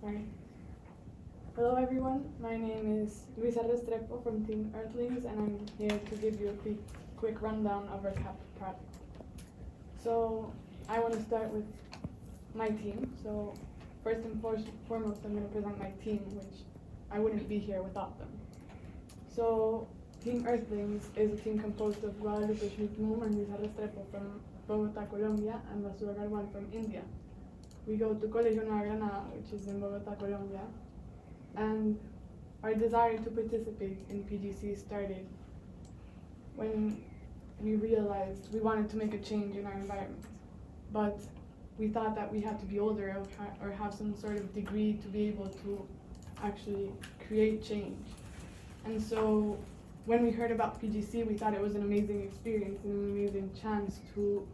Sorry. Hello everyone, my name is Luisa Restrepo from Team Earthlings, and I'm here to give you a quick rundown of our CAP project. So I want to start with my team. So first and foremost, I'm going to present my team, which I wouldn't be here without them. So Team Earthlings is a team composed of Guadalupe Schmidt-Moom and Luisa Restrepo from Bogota, Colombia, and Basura Garwan from India. We go to Colegio Nueva Granada, which is in Bogota, Colombia, and our desire to participate in PGC started when we realized we wanted to make a change in our environment. But we thought that we had to be older or have some sort of degree to be able to actually create change. And so when we heard about PGC, we thought it was an amazing experience and an amazing chance to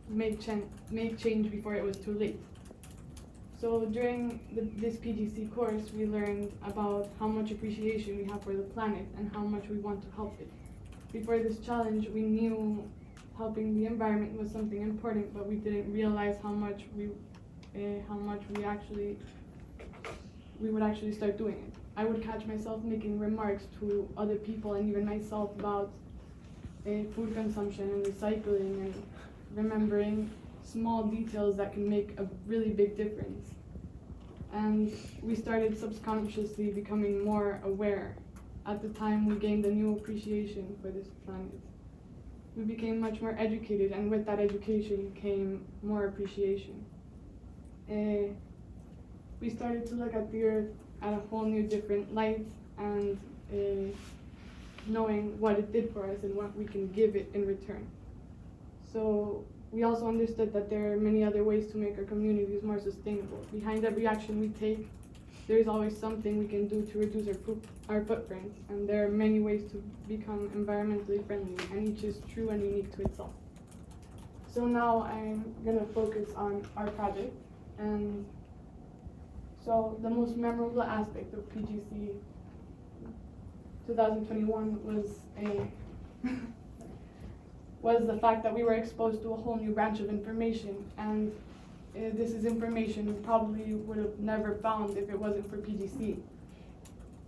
make change before it was too late. So during this PGC course, we learned about how much appreciation we have for the planet and how much we want to help it. Before this challenge, we knew helping the environment was something important, but we didn't realize how much we would actually start doing it. I would catch myself making remarks to other people and even myself about food consumption and recycling and remembering small details that can make a really big difference. And we started subconsciously becoming more aware. At the time, we gained a new appreciation for this planet. We became much more educated, and with that education came more appreciation. We started to look at the Earth at a whole new different light, and knowing what it did for us and what we can give it in return. So we also understood that there are many other ways to make our communities more sustainable. Behind every action we take, there is always something we can do to reduce our footprints, and there are many ways to become environmentally friendly, and each is true and unique to itself. So now I'm going to focus on our project, and so the most memorable aspect of PGC 2021 was the fact that we were exposed to a whole new branch of information, and this is information we probably would have never found if it wasn't for PGC.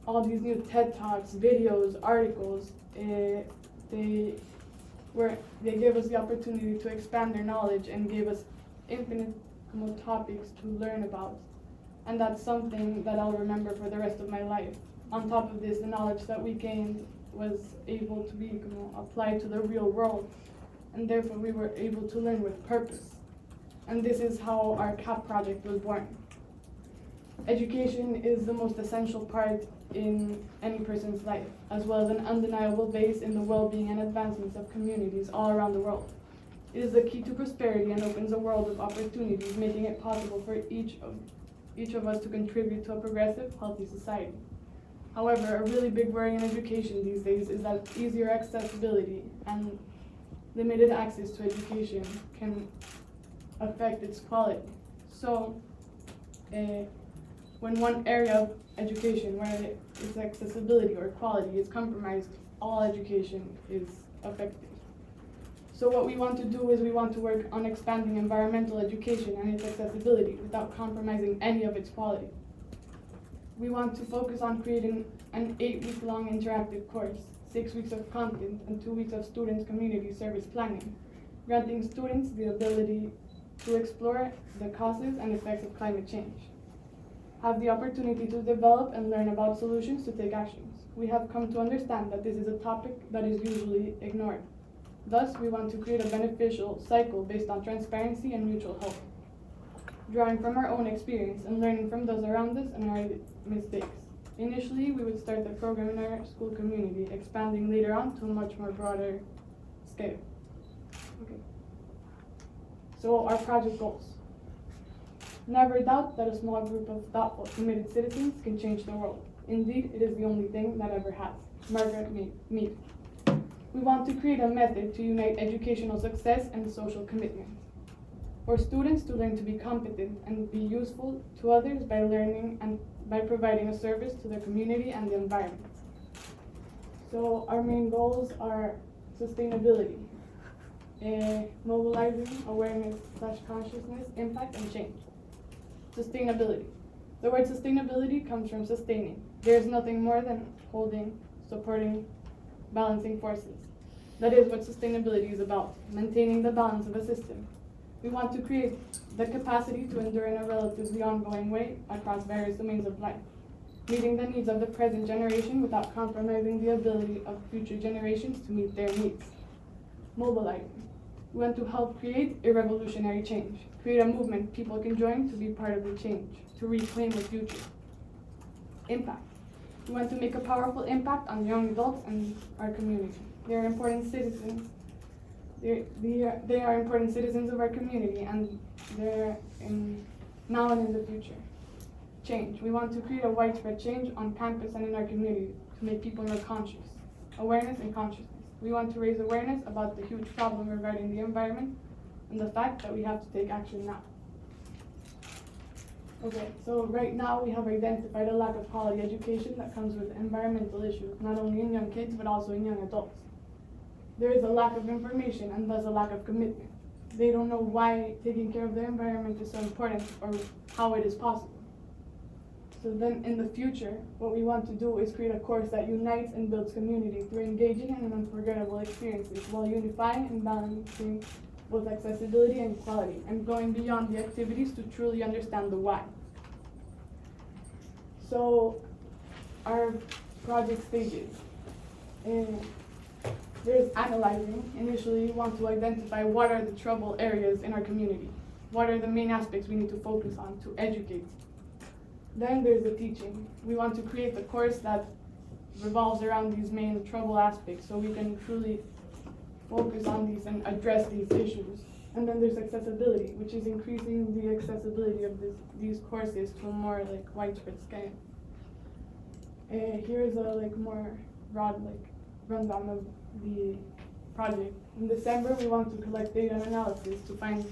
All these new TED Talks, videos, articles, they gave us the opportunity to expand their knowledge and gave us infinite more topics to learn about. And that's something that I'll remember for the rest of my life. On top of this, the knowledge that we gained was able to be applied to the real world, and therefore we were able to learn with purpose. And this is how our CAP project was born. Education is the most essential part in any person's life, as well as an undeniable base in the well-being and advancements of communities all around the world. It is the key to prosperity and opens a world of opportunities, making it possible for each of us to contribute to a progressive, healthy society. However, a really big worry in education these days is that easier accessibility and limited access to education can affect its quality. So, when one area of education, where its accessibility or quality is compromised, all education is affected. So what we want to do is we want to work on expanding environmental education and its accessibility without compromising any of its quality. We want to focus on creating an 8-week-long interactive course, 6 weeks of content, and 2 weeks of students' community service planning, granting students the ability to explore the causes and effects of climate change, have the opportunity to develop and learn about solutions to take actions. We have come to understand that this is a topic that is usually ignored. Thus, we want to create a beneficial cycle based on transparency and mutual help, drawing from our own experience and learning from those around us and our mistakes. Initially, we would start the program in our school community, expanding later on to a much more broader scale. Okay. So our project goals. Never doubt that a small group of thoughtful, committed citizens can change the world. Indeed, it is the only thing that ever has. Margaret Mead. We want to create a method to unite educational success and social commitment, for students to learn to be competent and be useful to others by learning and by providing a service to their community and the environment. So our main goals are sustainability, mobilizing awareness/consciousness, impact, and change. Sustainability. The word sustainability comes from sustaining. There is nothing more than holding, supporting, balancing forces. That is what sustainability is about, maintaining the balance of a system. We want to create the capacity to endure in a relatively ongoing way across various domains of life, meeting the needs of the present generation without compromising the ability of future generations to meet their needs. Mobilizing. We want to help create a revolutionary change, create a movement people can join to be part of the change, to reclaim the future. Impact. We want to make a powerful impact on young adults and our community. They are important citizens. They are important citizens of our community, and they're now and in the future. Change. We want to create a widespread change on campus and in our community to make people more conscious. Awareness and consciousness. We want to raise awareness about the huge problem regarding the environment and the fact that we have to take action now. Okay, so right now we have identified a lack of quality education that comes with environmental issues, not only in young kids, but also in young adults. There is a lack of information and thus a lack of commitment. They don't know why taking care of the environment is so important or how it is possible. So then in the future, what we want to do is create a course that unites and builds community through engaging and unforgettable experiences while unifying and balancing both accessibility and quality, and going beyond the activities to truly understand the why. So our project stages. There's analyzing. Initially, we want to identify what are the trouble areas in our community. What are the main aspects we need to focus on to educate. Then there's the teaching. We want to create the course that revolves around these main trouble aspects so we can truly focus on these and address these issues. And then there's accessibility, which is increasing the accessibility of these courses to a more widespread scale. Here's a more broad rundown of the project. In December, we want to collect data and analysis to find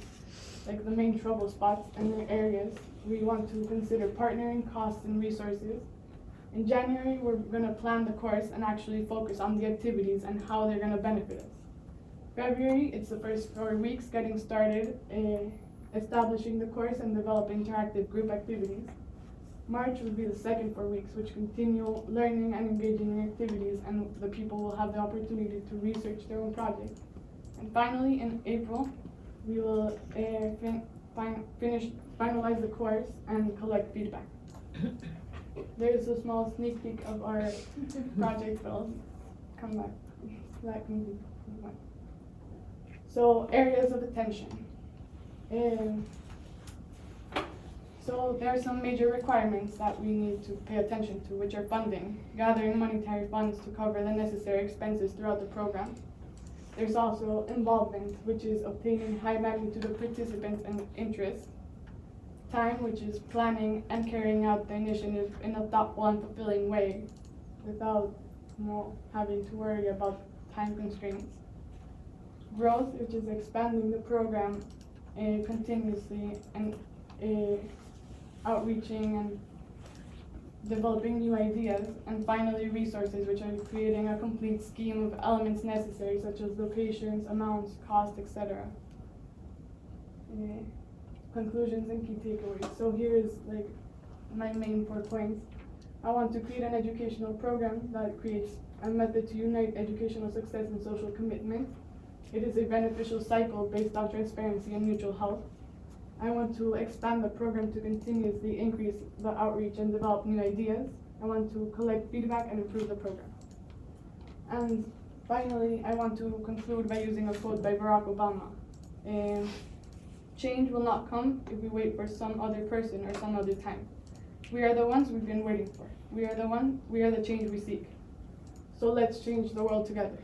the main trouble spots and the areas. We want to consider partnering, costs, and resources. In January, we're going to plan the course and actually focus on the activities and how they're going to benefit us. February, it's the first 4 weeks getting started, establishing the course and develop interactive group activities. March will be the second 4 weeks, which continue learning and engaging in activities, and the people will have the opportunity to research their own project. And finally, in April, we will finalize the course and collect feedback. There's a small sneak peek of our project, but I'll come back. That can be one. So, areas of attention. So there are some major requirements that we need to pay attention to, which are funding, gathering monetary funds to cover the necessary expenses throughout the program. There's also involvement, which is obtaining high magnitude of participants and interest. Time, which is planning and carrying out the initiative in a thoughtful and fulfilling way without having to worry about time constraints. Growth, which is expanding the program continuously and outreaching and developing new ideas. And finally, resources, which are creating a complete scheme of elements necessary, such as locations, amounts, cost, etc. Conclusions and key takeaways. So here's my main 4 points. I want to create an educational program that creates a method to unite educational success and social commitment. It is a beneficial cycle based on transparency and mutual help. I want to expand the program to continuously increase the outreach and develop new ideas. I want to collect feedback and improve the program. And finally, I want to conclude by using a quote by Barack Obama. Change will not come if we wait for some other person or some other time. We are the ones we've been waiting for. We are the change we seek. So let's change the world together.